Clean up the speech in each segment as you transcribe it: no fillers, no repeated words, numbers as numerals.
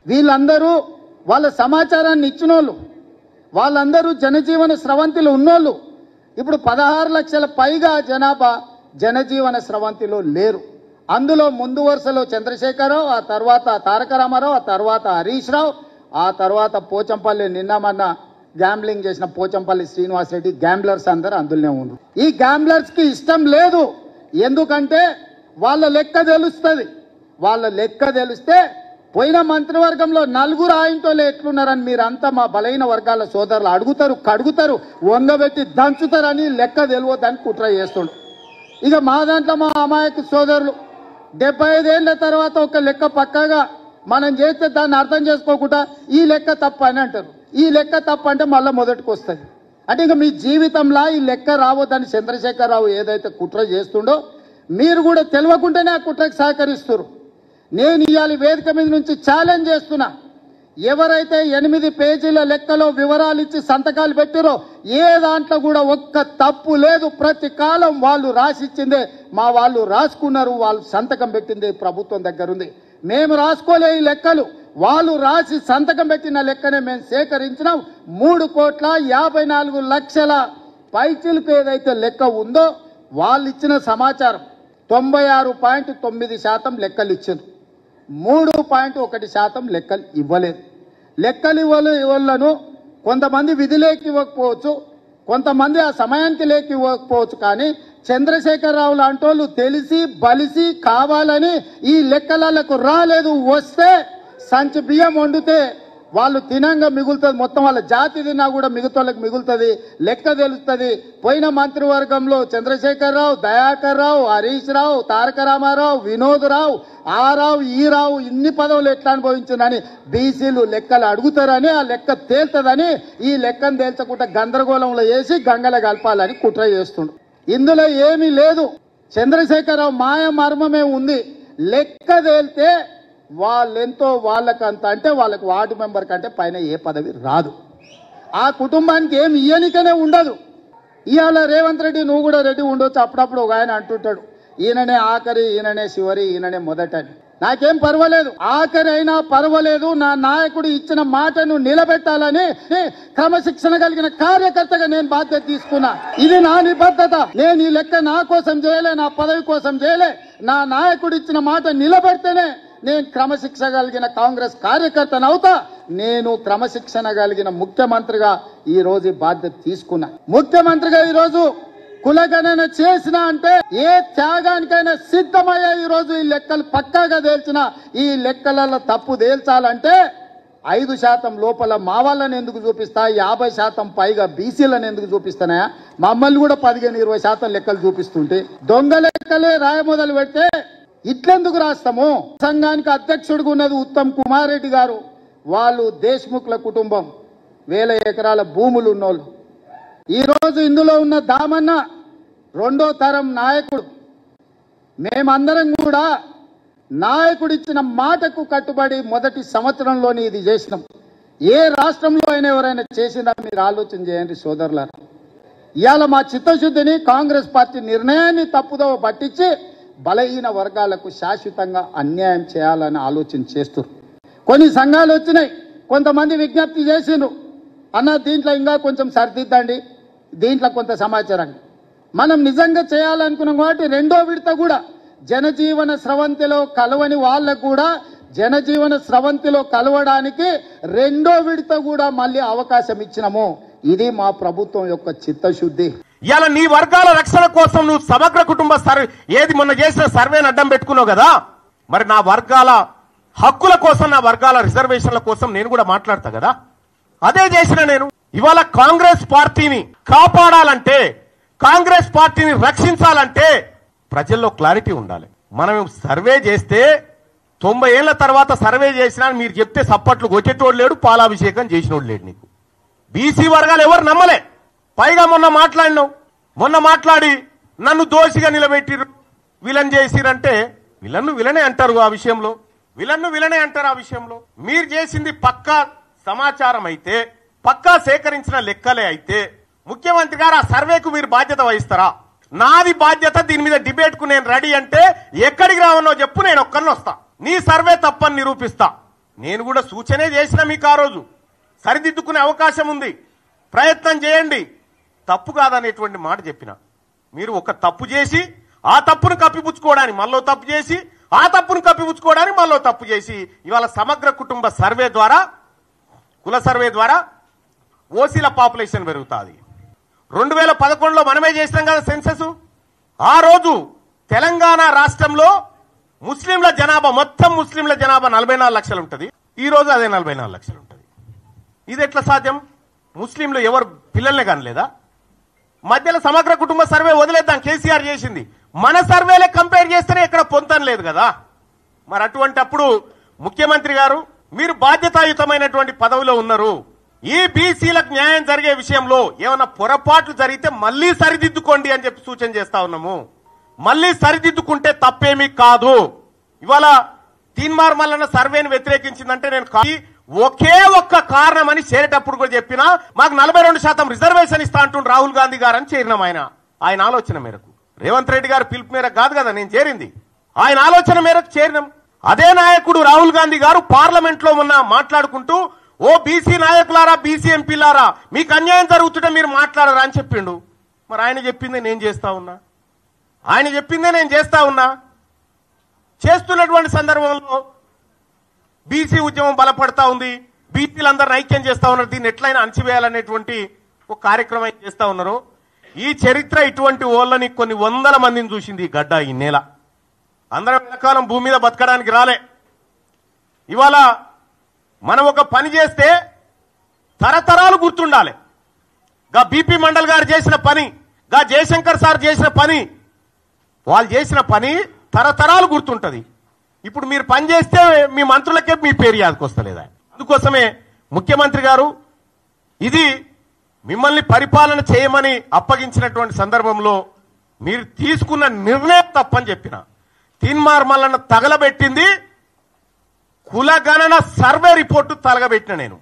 వీళ్ళందరూ వాళ్ళ సమాచారాన్ని ఇచ్చినోళ్ళు, వాళ్ళందరూ జనజీవన స్రవంతిలో ఉన్నోళ్ళు. ఇప్పుడు 16 లక్షల పైగా జనాభా జనజీవన స్రవంతిలో లేరు. అందులో ముందు వరుసలో చంద్రశేఖరరావు, ఆ తర్వాత తారక రామారావు, ఆ తర్వాత హరీష్ రావు, ఆ తర్వాత పోచంపల్లి, నిన్న మొన్న గ్యాంబ్లింగ్ చేసిన పోచంపల్లి శ్రీనివాస్ రెడ్డి, గ్యాంబ్లర్స్ అందరూ అందులోనే ఉన్నారు. ఈ గ్యాంబ్లర్స్కి ఇష్టం లేదు. ఎందుకంటే వాళ్ళ లెక్క తెలుస్తుంది. వాళ్ళ లెక్క తెలిస్తే పోయిన మంత్రివర్గంలో 4 ఆయనతోలే ఎట్లున్నారని మీరంతా మా బలైన వర్గాల సోదరులు అడుగుతారు, కడుగుతారు, వంగబెట్టి దంచుతారని లెక్క తెలియదని కుట్ర చేస్తుండ్రు. ఇక మా దాంట్లో మా అమాయక సోదరులు 75 ఏళ్ల తర్వాత ఒక లెక్క పక్కాగా మనం చేస్తే దాన్ని అర్థం చేసుకోకుండా ఈ లెక్క తప్పు అని అంటారు. ఈ లెక్క తప్పు అంటే మళ్ళీ మొదటికి వస్తుంది. అంటే ఇక మీ జీవితంలో ఈ లెక్క రావద్దని చంద్రశేఖరరావు ఏదైతే కుట్ర చేస్తుండో మీరు కూడా తెలియకుండానే ఆ కుట్రకు సహకరిస్తారు. నేను ఇవాళ వేదిక మీద నుంచి ఛాలెంజ్ చేస్తున్నా, ఎవరైతే 8 పేజీల లెక్కలో వివరాలు ఇచ్చి సంతకాలు పెట్టారో ఏ దాంట్లో కూడా ఒక్క తప్పు లేదు. ప్రతి కాలం వాళ్ళు రాసిచ్చిందే మా వాళ్ళు రాసుకున్నారు, వాళ్ళు సంతకం పెట్టింది ప్రభుత్వం దగ్గర ఉంది. మేము రాసుకోలే ఈ లెక్కలు, వాళ్ళు రాసి సంతకం పెట్టిన లెక్కనే మేము సేకరించినాం. 3,54,00,000 పైచిలకు ఏదైతే లెక్క ఉందో వాళ్ళు ఇచ్చిన సమాచారం 96.9% లెక్కలు ఇచ్చారు. 3.1% లెక్కలు ఇవ్వలేదు. లెక్కలు ఇవ్వలను కొంతమంది విధిలేకి ఇవ్వకపోవచ్చు, కొంతమంది ఆ సమయానికి లేకి ఇవ్వకపోవచ్చు. కానీ చంద్రశేఖరరావు లాంటి వాళ్ళు తెలిసి బలిసి కావాలని ఈ లెక్కలకు రాలేదు. వస్తే సంచి బియ్యం వండితే వాళ్ళు తినంగా మిగులుతుంది, మొత్తం వాళ్ళ జాతి తిన్నా కూడా మిగతాళ్ళకి మిగులుతుంది, లెక్క తెలుస్తుంది. పోయిన మంత్రివర్గంలో చంద్రశేఖరరావు, దయాకర్ రావు, హరీష్ రావు, తారక రామారావు, వినోద్ రావు, ఆ రావు ఈ రావు ఇన్ని పదవులు ఎట్లా అనుభవించిందని బీసీలు లెక్కలు అడుగుతారని, ఆ లెక్క తేల్తుందని ఈ లెక్కను తేల్చకుండా గందరగోళంలో వేసి గంగల కలపాలని కుట్ర చేస్తుండు. ఇందులో ఏమీ లేదు. చంద్రశేఖరరావు మాయ మర్మమే ఉంది. లెక్క తేలితే వాళ్ళెంతో వాళ్ళకంత, అంటే వాళ్ళకి వార్డు మెంబర్ కంటే పైన ఏ పదవి రాదు. ఆ కుటుంబానికి ఏమి ఇయ్యనికనే ఉండదు. ఇవాళ రేవంత్ రెడ్డి నువ్వు కూడా రెడ్డి ఉండొచ్చు. అప్పుడప్పుడు ఒక ఆయన అంటుంటాడు, ఈయననే ఆఖరి, ఈయననే చివరి, ఈయననే మొదటని. నాకేం పర్వాలేదు, ఆఖరి అయినా పర్వాలేదు. నా నాయకుడు ఇచ్చిన మాటను నిలబెట్టాలని క్రమశిక్షణ కలిగిన కార్యకర్తగా నేను బాధ్యత తీసుకున్నా. ఇది నా నిబద్ధత. నేను ఈ లెక్క నా కోసం చేయలే, నా పదవి కోసం చేయలే. నా నాయకుడు ఇచ్చిన మాట నిలబెడితేనే నేను క్రమశిక్షణ కలిగిన కాంగ్రెస్ కార్యకర్తను అవుతా. నేను క్రమశిక్షణ కలిగిన ముఖ్యమంత్రిగా ఈ రోజు బాధ్యత తీసుకున్నా. ముఖ్యమంత్రిగా ఈరోజు కులగణన చేసిన అంటే ఏ త్యాగానికైనా సిద్ధమయ్యే ఈరోజు ఈ లెక్కలు పక్కాగా తేల్చిన, ఈ లెక్కలలో తప్పు తేల్చాలంటే 5% లోపల మా వాళ్ళని ఎందుకు చూపిస్తా, 50% పైగా బీసీలను ఎందుకు చూపిస్తానా, మమ్మల్ని కూడా 15-20% లెక్కలు చూపిస్తుంటే దొంగ లెక్కలే రాయ మొదలు పెడితే ఇట్లెందుకు రాస్తాము. సంఘానికి అధ్యక్షుడిగా ఉన్నది ఉత్తమ్ కుమార్ రెడ్డి గారు. వాళ్ళు దేశ్ముఖ్ల కుటుంబం, 1000 ఎకరాల భూములు ఉన్నోళ్ళు. ఈరోజు ఇందులో ఉన్న దామన్న 2వ తరం నాయకుడు. మేమందరం కూడా నాయకుడిచ్చిన మాటకు కట్టుబడి మొదటి సంవత్సరంలోనే ఇది చేసినాం. ఏ రాష్ట్రంలో అయినా ఎవరైనా చేసిందా మీరు ఆలోచన చేయండి సోదరులారా. ఇవాళ మా చిత్తశుద్ధిని కాంగ్రెస్ పార్టీ నిర్ణయాన్ని తప్పుదోవ పట్టించి బలహీన వర్గాలకు శాశ్వతంగా అన్యాయం చేయాలని ఆలోచన చేస్తారు. కొన్ని సంఘాలు వచ్చినాయి, కొంతమంది విజ్ఞప్తి చేసిండ్రు, అన్న దీంట్లో ఇంకా కొంచెం సరిదిద్దండి, దీంట్లో కొంత సమాచారాన్ని మనం నిజంగా చేయాలనుకున్నాం. కాబట్టి 2వ విడత కూడా జనజీవన స్రవంతిలో కలవని వాళ్ళకు కూడా జనజీవన స్రవంతిలో కలవడానికి 2వ విడత కూడా మళ్ళీ అవకాశం ఇచ్చినాము. ఇది మా ప్రభుత్వం యొక్క చిత్తశుద్ధి. ఇవాళ నీ వర్గాల రక్షణ కోసం నువ్వు సమగ్ర కుటుంబ సర్వే ఏది మొన్న చేసిన సర్వేని అడ్డం పెట్టుకున్నావు కదా, మరి నా వర్గాల హక్కుల కోసం, నా వర్గాల రిజర్వేషన్ల కోసం నేను కూడా మాట్లాడతా కదా. అదే చేసిన నేను. ఇవాళ కాంగ్రెస్ పార్టీని కాపాడాలంటే, కాంగ్రెస్ పార్టీని రక్షించాలంటే ప్రజల్లో క్లారిటీ ఉండాలి. మనం సర్వే చేస్తే 90 ఏళ్ల తర్వాత సర్వే చేసినా మీరు చెప్తే సప్పట్లు కొట్టేటోడు లేడు, పాలాభిషేకం చేసినోడు లేడు. నీకు బీసీ వర్గాలు ఎవరు నమ్మలే. పైగా మొన్న మాట్లాడి నన్ను దోషిగా నిలబెట్టిరు, విలన్ చేసిరంటే విలనే అంటారు. ఆ విషయంలో విలనే అంటారు. ఆ విషయంలో మీరు చేసింది పక్కా సమాచారం అయితే, పక్కా సేకరించిన లెక్కలే అయితే ముఖ్యమంత్రి గారు ఆ సర్వేకు మీరు బాధ్యత వహిస్తారా? నాది బాధ్యత, దీని మీద డిబేట్కు నేను రెడీ అంటే ఎక్కడికి రావనో చెప్పు, నేను ఒక్కరిని వస్తా. నీ సర్వే తప్పని నిరూపిస్తా. నేను కూడా సూచనే చేసిన మీకు ఆ రోజు సరిదిద్దుకునే అవకాశం ఉంది, ప్రయత్నం చేయండి, తప్పు కాదనేటువంటి మాట చెప్పిన. మీరు ఒక తప్పు చేసి ఆ తప్పును కప్పిపుచ్చుకోవడానికి మళ్ళీ తప్పు చేసి ఆ తప్పును కప్పిపుచ్చుకోవడానికి మళ్ళీ తప్పు చేసి ఇవాళ సమగ్ర కుటుంబ సర్వే ద్వారా, కుల సర్వే ద్వారా ఓసీల పాపులేషన్ పెరుగుతుంది. 2011లో మనమే చేసినాం కదా సెన్సస్. ఆ రోజు తెలంగాణ రాష్ట్రంలో ముస్లింల జనాభా, మొత్తం ముస్లింల జనాభా 44 లక్షలు ఉంటుంది. ఈ రోజు అదే 44 లక్షలు ఉంటుంది. ఇది ఎట్లా సాధ్యం? ముస్లింలు ఎవరు పిల్లల్ని కనలేదా? మధ్యలో సమగ్ర కుటుంబ సర్వే వదిలేద్దాం, కేసీఆర్ చేసింది. మన సర్వేలే కంపేర్ చేస్తేనే ఎక్కడ పొంతం లేదు కదా. మరి అటువంటప్పుడు ముఖ్యమంత్రి గారు మీరు బాధ్యతాయుతమైనటువంటి పదవిలో ఉన్నారు. ఈ బీసీలకు న్యాయం జరిగే విషయంలో ఏమైనా పొరపాట్లు జరిగితే మళ్ళీ సరిదిద్దుకోండి అని చెప్పి సూచన చేస్తా ఉన్నాము. మళ్ళీ సరిదిద్దుకుంటే తప్పేమీ కాదు. ఇవాళ తీన్మార్ మల్లన్న సర్వేను వ్యతిరేకించిందంటే నేను ఒకే ఒక్క కారణం అని చేరేటప్పుడు కూడా చెప్పినా, మాకు 42% రిజర్వేషన్ ఇస్తా అంటుండు రాహుల్ గాంధీ గారు అని చేరినాం. ఆయన ఆలోచన మేరకు, రేవంత్ రెడ్డి గారు పిలుపు మేరకు కాదు కదా నేను చేరింది, ఆయన ఆలోచన మేరకు చేరినాం. అదే నాయకుడు రాహుల్ గాంధీ గారు పార్లమెంట్ లో మొన్న మాట్లాడుకుంటూ, ఓ బీసీ నాయకులారా, బీసీ ఎంపీలారా, మీకు అన్యాయం జరుగుతుంటే మీరు మాట్లాడరా అని చెప్పిండు. మరి ఆయన చెప్పిందే నేను చేస్తా ఉన్నా, ఆయన చెప్పిందే నేను చేస్తా ఉన్నా. చేస్తున్నటువంటి సందర్భంలో బీసీ ఉద్యమం బలపడతా ఉంది, బీసీలందరిని ఐక్యం చేస్తా ఉన్నారు, దీన్ని ఎట్లయినా అణచివేయాలనేటువంటి ఒక కార్యక్రమం చేస్తా ఉన్నారు. ఈ చరిత్ర ఇటువంటి ఓళ్ళని కొన్ని వందల మందిని చూసింది ఈ గడ్డ, ఈ నేల. అందరం ఎంతకాలం భూమి మీద బతకడానికి రాలే. ఇవాళ మనం ఒక పని చేస్తే తరతరాలు గుర్తుండాలి. గా బీపీ మండల్ గారు చేసిన పని, గా జయశంకర్ సార్ చేసిన పని, వాళ్ళు చేసిన పని తరతరాలు గుర్తుంటది. ఇప్పుడు మీరు పని చేస్తే మీ మంత్రులకే మీ పేరు యాదకొస్తలేదా? అందుకోసమే ముఖ్యమంత్రి గారు ఇది మిమ్మల్ని పరిపాలన చేయమని అప్పగించినటువంటి సందర్భంలో మీరు తీసుకున్న నిర్ణయం తప్పని చెప్పిన. తీన్మార్ మల్లన్న తగలబెట్టింది కులగణన సర్వే రిపోర్టు తలగబెట్టిన నేను.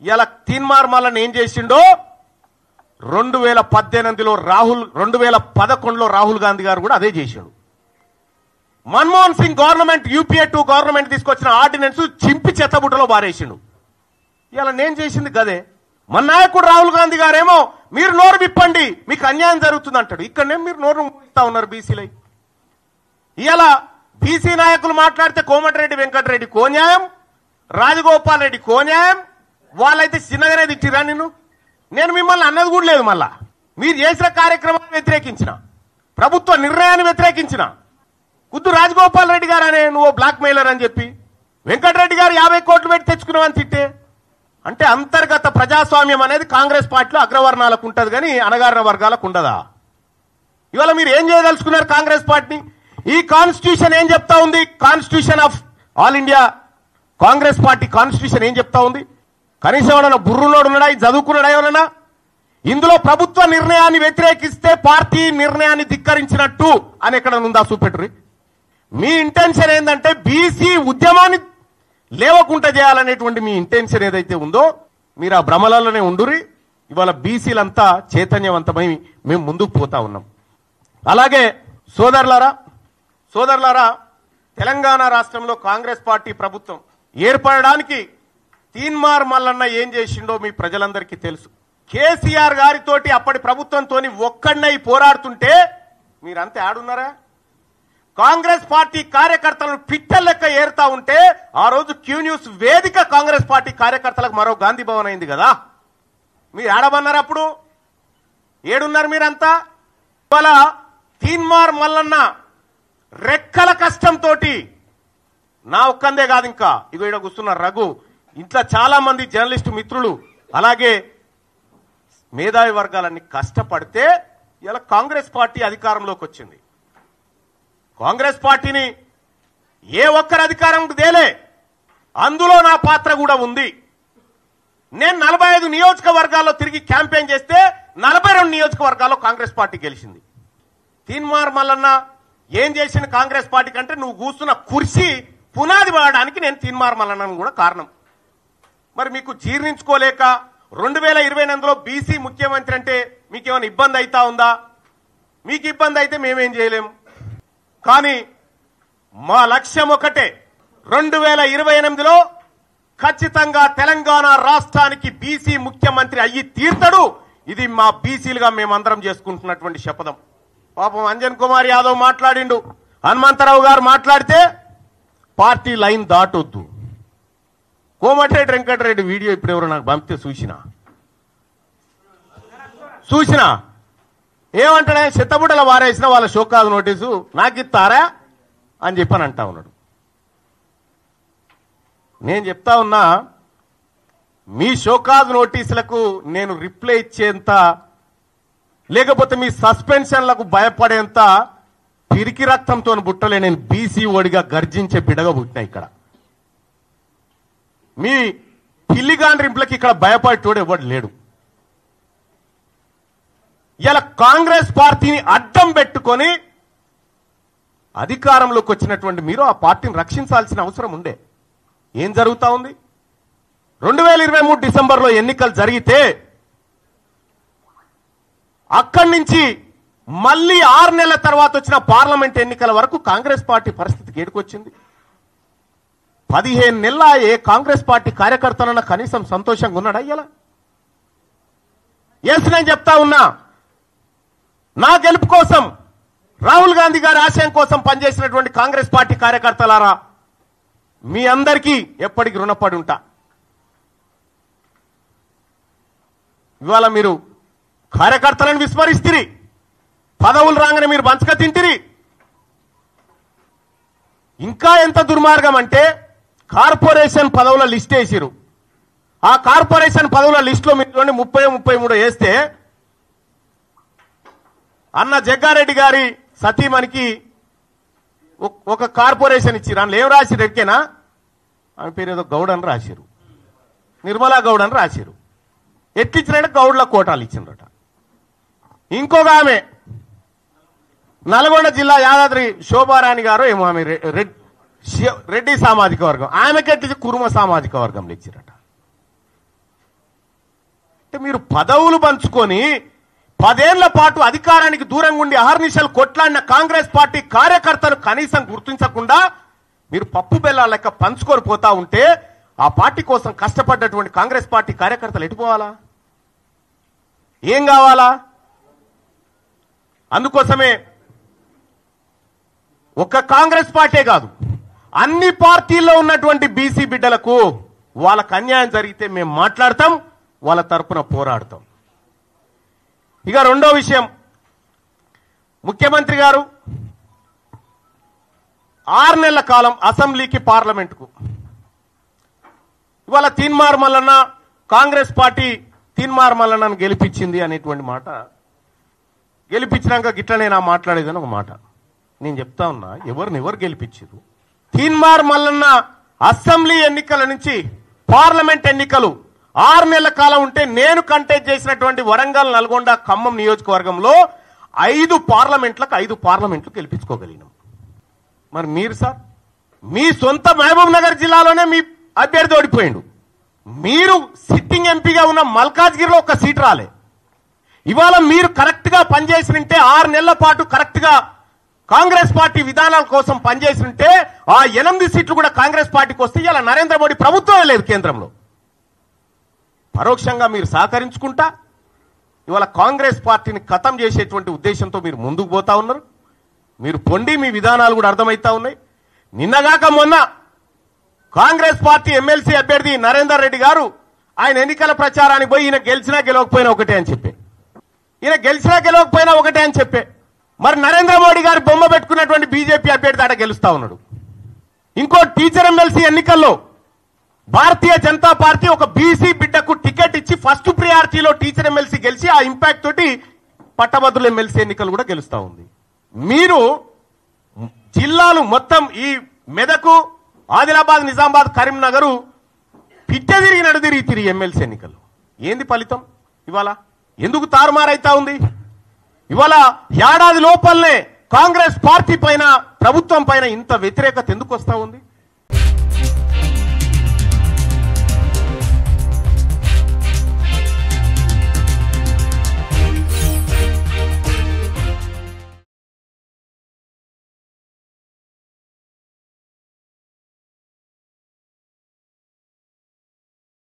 ఇలా తీన్మార్ మల్లన్న ఏం చేసిండో 2018లో 2011లో రాహుల్ గాంధీ గారు కూడా అదే చేశాడు. Manmohan Singh government, UPA 2 government తీసుకొచ్చిన ఆర్డినెన్స్ చింపి చెత్తబుట్టలో బారేసిండు. ఇలా నేను చేసింది గదే. మన నాయకుడు రాహుల్ గాంధీ గారేమో మీరు నోరు విప్పండి మీకు అన్యాయం జరుగుతుంది అంటాడు. ఇక్కడనే మీరు నోరు ఇస్తా ఉన్నారు బీసీలై. ఇలా బీసీ నాయకులు మాట్లాడితే కోమటిరెడ్డి వెంకటరెడ్డి కోన్యాయం, రాజగోపాల్ రెడ్డి కోన్యాయం, వాళ్ళైతే చిన్నగానే తిట్టిరా నిన్ను. నేను మిమ్మల్ని అన్నది కూడా లేదు. మళ్ళా మీరు చేసిన కార్యక్రమాన్ని వ్యతిరేకించిన, ప్రభుత్వ నిర్ణయాన్ని వ్యతిరేకించిన. కుద్దు రాజగోపాల్ రెడ్డి గారు అనే నువ్వు బ్లాక్ మెయిలర్ అని చెప్పి, వెంకటరెడ్డి గారు 50 కోట్లు పెట్టి తెచ్చుకున్నావని తిట్టే. అంటే అంతర్గత ప్రజాస్వామ్యం అనేది కాంగ్రెస్ పార్టీలో అగ్రవర్ణాలకు ఉంటుంది కానీ అణగారిన వర్గాలకు ఉండదా? ఇవాళ మీరు ఏం చేయదలుచుకున్నారు కాంగ్రెస్ పార్టీని? ఈ కాన్స్టిట్యూషన్ ఏం చెప్తా ఉంది? Constitution of all India Congress party constitution ఏం చెప్తా ఉంది? కనీసం ఏమన్నా బుర్రులోడు ఉన్నాడా, చదువుకున్నాడా ఏమన్నా? ఇందులో ప్రభుత్వ నిర్ణయాన్ని వ్యతిరేకిస్తే పార్టీ నిర్ణయాన్ని ధిక్కరించినట్టు అని ఎక్కడ ఉందా చూపెట్టురి. మీ ఇంటెన్షన్ ఏంటంటే బీసీ ఉద్యమాన్ని లేవకుండా చేయాలనేటువంటి మీ ఇంటెన్షన్ ఏదైతే ఉందో మీరు ఆ భ్రమలలోనే ఉండురి. ఇవాళ బీసీలంతా చైతన్యవంతమై మేము ముందుకు పోతా ఉన్నాం. అలాగే సోదరులారా, తెలంగాణ రాష్ట్రంలో కాంగ్రెస్ పార్టీ ప్రభుత్వం ఏర్పడడానికి తీన్మార్ మల్లన్న ఏం చేసిండో మీ ప్రజలందరికీ తెలుసు. కేసీఆర్ గారితోటి అప్పటి ప్రభుత్వంతో ఒక్కడినై పోరాడుతుంటే మీరంతా ఆడున్నారా? కాంగ్రెస్ పార్టీ కార్యకర్తలను పిట్టల లెక్క ఏరుతా ఉంటే ఆ రోజు క్యూ న్యూస్ వేదిక కాంగ్రెస్ పార్టీ కార్యకర్తలకు మరో గాంధీ భవన్ అయింది కదా. మీరు ఆడమన్నారు అప్పుడు, ఏడున్నారు మీరంతా? ఇవాళ తీన్మార్ మల్లన్న రెక్కల కష్టంతో నా ఒక్కందే కాదు, ఇంకా ఇగో ఇక్కడ కూర్చున్న రఘు, ఇంట్లో చాలా మంది జర్నలిస్టు మిత్రులు అలాగే మేధావి వర్గాలన్నీ కష్టపడితే ఇలా కాంగ్రెస్ పార్టీ అధికారంలోకి వచ్చింది. కాంగ్రెస్ పార్టీని ఏ ఒక్కరు అధికారం తేలే, అందులో నా పాత్ర కూడా ఉంది. నేను 45 నియోజకవర్గాల్లో తిరిగి క్యాంపెయిన్ చేస్తే 42 నియోజకవర్గాల్లో కాంగ్రెస్ పార్టీ గెలిచింది. తీన్మార్ మల్లన్న ఏం చేసిన కాంగ్రెస్ పార్టీ కంటే నువ్వు కూర్చున్న కుర్చీ పునాది పడడానికి నేను తీన్మార్ మల్లన్న కూడా కారణం. మరి మీకు జీర్ణించుకోలేక 2028లో బీసీ ముఖ్యమంత్రి అంటే మీకేమైనా ఇబ్బంది అవుతా ఉందా? మీకు ఇబ్బంది అయితే మేమేం చేయలేం. కానీ మా లక్ష్యం ఒకటే, 2028లో ఖచ్చితంగా తెలంగాణ రాష్ట్రానికి బీసీ ముఖ్యమంత్రి అయ్యి తీర్తాడు. ఇది మా బీసీలుగా మేమందరం చేసుకుంటున్నటువంటి శపథం. పాపం అంజన్ కుమార్ యాదవ్ మాట్లాడిండు, హనుమంతరావు గారు మాట్లాడితే పార్టీ లైన్ దాటొద్దు. కోమటిరెడ్డి వెంకటరెడ్డి వీడియో ఇప్పుడు ఎవరు నాకు పంపితే చూసినా ఏమంటాడే, చిత్తబుట్టల వారేసిన వాళ్ళ షోకాజ్ నోటీసు నాకు ఇస్తారా అని చెప్పని అంటా ఉన్నాడు. నేను చెప్తా ఉన్నా, మీ షోకాజ్ నోటీసులకు నేను రిప్లై ఇచ్చేంత, లేకపోతే మీ సస్పెన్షన్లకు భయపడేంత పిరికి రక్తంతో పుట్టలే. నేను బీసీ ఓడిగా గర్జించే బిడగా పుట్టినా. ఇక్కడ మీ పిల్లిగాండ్రింపులకి ఇక్కడ భయపడేటోడు ఎవడు లేడు. ఇలా కాంగ్రెస్ పార్టీని అడ్డం పెట్టుకొని అధికారంలోకి వచ్చినటువంటి మీరు ఆ పార్టీని రక్షించాల్సిన అవసరం ఉండే. ఏం జరుగుతా ఉంది? 2023 డిసెంబర్లో ఎన్నికలు జరిగితే అక్కడి నుంచి మళ్ళీ 6 నెలల తర్వాత వచ్చిన పార్లమెంట్ ఎన్నికల వరకు కాంగ్రెస్ పార్టీ పరిస్థితికి ఏడుకొచ్చింది. 15 నెలల ఏ కాంగ్రెస్ పార్టీ కార్యకర్తలన్నా కనీసం సంతోషంగా ఉన్నాడా? ఇలా నేను చెప్తా ఉన్నా, నా గెలుపు కోసం, రాహుల్ గాంధీ గారి ఆశయం కోసం పనిచేసినటువంటి కాంగ్రెస్ పార్టీ కార్యకర్తలారా, మీ అందరికీ ఎప్పటికీ రుణపడి ఉంటా. ఇవాళ మీరు కార్యకర్తలను విస్మరిస్తురి, పదవులు రాగానే మీరు పంచక తింటిరి. ఇంకా ఎంత దుర్మార్గం అంటే, కార్పొరేషన్ పదవుల లిస్ట్ వేసిరు. ఆ కార్పొరేషన్ పదవుల లిస్టులో మీరు 30-33 వేస్తే అన్న జగ్గారెడ్డి గారి సతీమణికి ఒక కార్పొరేషన్ ఇచ్చిరు. అందులో ఏం రాసిరు ఎక్కేనా? ఆమె పేరు ఏదో గౌడ్ అని రాసిరు, నిర్మలా గౌడ్ అని రాసిరు. ఎట్లిచ్చినట్టు గౌడ్ల కోటాలు ఇచ్చినట. ఇంకొక ఆమె నల్గొండ జిల్లా యాదాద్రి శోభారాణి గారు ఏమో, ఆమె రెడ్డి సామాజిక వర్గం, ఆమెకెట్టించి కురుమ సామాజిక వర్గంలో ఇచ్చిరట. అంటే మీరు పదవులు పంచుకొని 10 ఏళ్ల పాటు అధికారానికి దూరంగా ఉండి అహర్నిశలు కొట్లాడిన కాంగ్రెస్ పార్టీ కార్యకర్తలు కనీసం గుర్తించకుండా మీరు పప్పు బెల్లాల లెక్క పంచుకొని పోతా ఉంటే ఆ పార్టీ కోసం కష్టపడ్డటువంటి కాంగ్రెస్ పార్టీ కార్యకర్తలు ఎటుపోవాలా? ఏం కావాలా? అందుకోసమే ఒక్క కాంగ్రెస్ పార్టీ కాదు, అన్ని పార్టీల్లో ఉన్నటువంటి బీసీ బిడ్డలకు వాళ్ళకు అన్యాయం జరిగితే మేము మాట్లాడతాం, వాళ్ళ తరపున పోరాడతాం. ఇక రెండో విషయం, ముఖ్యమంత్రి గారు 6 నెలల కాలం అసెంబ్లీకి పార్లమెంటుకు, ఇవాళ తీన్మార్ మల్లన్న కాంగ్రెస్ పార్టీ తీన్మార్ మల్లన్నను గెలిపించింది అనేటువంటి మాట, గెలిపించినాక గిట్లనే నా మాట్లాడేదని ఒక మాట. నేను చెప్తా ఉన్నా, ఎవరు గెలిపించారు? తీన్మార్ మల్లన్న అసెంబ్లీ ఎన్నికల నుంచి పార్లమెంట్ ఎన్నికలు 6 నెలల కాలం ఉంటే నేను కంటెస్ట్ చేసినటువంటి వరంగల్, నల్గొండ, ఖమ్మం నియోజకవర్గంలో 5 పార్లమెంట్లు గెలిపించుకోగలిగినాం. మరి మీరు సార్, మీ సొంత మహబూబ్ నగర్ జిల్లాలోనే మీ అభ్యర్థి ఓడిపోయిండు. మీరు సిట్టింగ్ ఎంపీగా ఉన్న మల్కాజ్గిరిలో ఒక సీట్ రాలే. ఇవాళ మీరు కరెక్ట్ గా పనిచేసినంటే 6 నెలల పాటు కరెక్ట్ గా కాంగ్రెస్ పార్టీ విధానాల కోసం పనిచేసినంటే ఆ 8 సీట్లు కూడా కాంగ్రెస్ పార్టీకి వస్తే ఇలా నరేంద్ర మోడీ ప్రభుత్వమే లేదు కేంద్రంలో. పరోక్షంగా మీరు సహకరించుకుంటా ఇవాళ కాంగ్రెస్ పార్టీని ఖతం చేసేటువంటి ఉద్దేశంతో మీరు ముందుకు పోతా ఉన్నారు. మీరు పొండి, మీ విధానాలు కూడా అర్థమవుతా ఉన్నాయి. నిన్నగాక మొన్న కాంగ్రెస్ పార్టీ ఎమ్మెల్సీ అభ్యర్థి నరేందర్ రెడ్డి గారు ఆయన ఎన్నికల ప్రచారానికి పోయి ఈయన గెలిచినా గెలవకపోయినా ఒకటే అని చెప్పే, మరి నరేంద్ర మోడీ గారు బొమ్మ పెట్టుకున్నటువంటి బీజేపీ అభ్యర్థి ఆడ గెలుస్తా ఉన్నాడు. ఇంకో టీచర్ ఎమ్మెల్సీ ఎన్నికల్లో భారతీయ జనతా పార్టీ ఒక బీసీ బిడ్డకు టికెట్ ఇచ్చి ఫస్ట్ ప్రియారిటీలో టీచర్ ఎమ్మెల్సీ గెలిచి ఆ ఇంపాక్ట్ తోటి పట్టభద్రుల ఎమ్మెల్సీ ఎన్నికలు కూడా గెలుస్తా ఉంది. మీరు జిల్లాలు మొత్తం ఈ మెదకు, ఆదిలాబాద్, నిజామాబాద్, కరీంనగర్ పిట్టె తిరిగి నడుదిరిగి ఎమ్మెల్సీ ఎన్నికలు. ఏంది ఫలితం? ఇవాళ ఎందుకు తారుమారైతా ఉంది? ఇవాళ ఏడాది లోపలనే కాంగ్రెస్ పార్టీ పైన, ప్రభుత్వం పైన ఇంత వ్యతిరేకత ఎందుకు వస్తా ఉంది?